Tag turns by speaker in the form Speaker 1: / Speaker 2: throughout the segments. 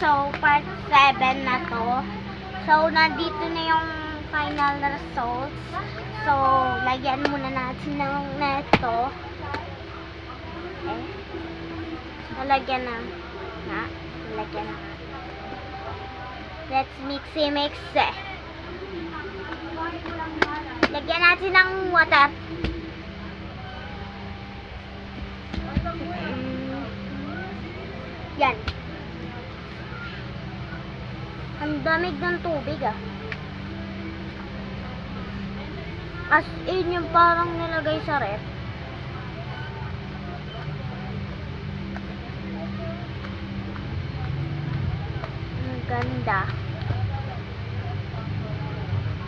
Speaker 1: So, part 7 na to. So, nandito na yung final results. So, lagyan muna natin ng neto. Okay. Nalagyan na. Nalagyan na. Let's mix eh. Lagyan natin ng water. Yan. Ang damig ng tubig As in yung parang nilagay sa ref. Ang ganda.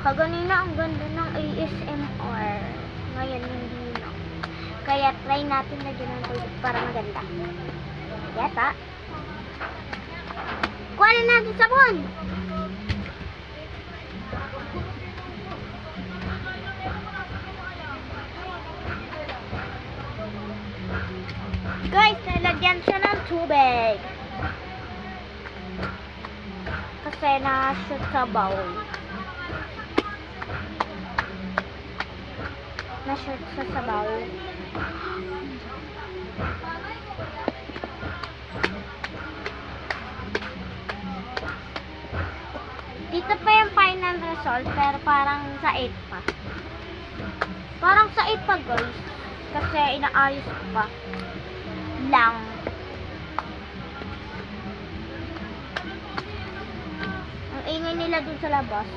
Speaker 1: Kaganina ang ganda ng ASMR. Ngayon hindi na. Kaya try natin na dyan ang tubig para maganda. Yata. Kuha na natin sabon. Guys, nalagyan siya ng tubig. Kasi na-shoot sa bowl. Na-shoot siya sa bowl. Dito pa yung final result, pero parang sa 8 pa. Parang sa 8 pa, guys. Kasi inaayos ko pa. Lang. Ang ingay nila dun sa labas.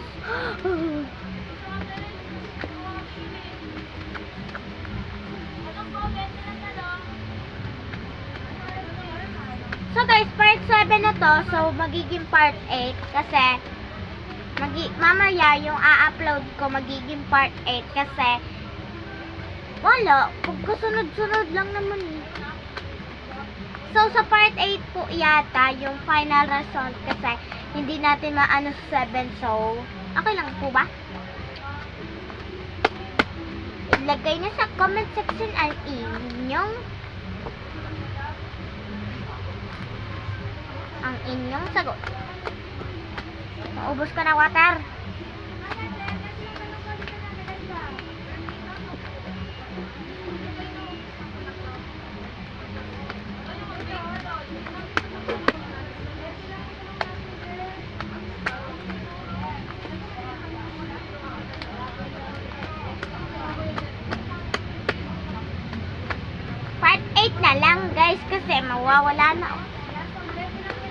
Speaker 1: So guys, part 7 na to. So magiging part 8 kasi mamaya yung a-upload ko magiging part 8 kasi wala, pagkasunod-sunod lang naman So sa part 8 po yata yung final result kasi hindi natin maano sa 7, so okay lang po ba? Ilagay na sa comment section ang inyong sagot. Maubos ka na water. Part 8 na lang guys kasi mawawala na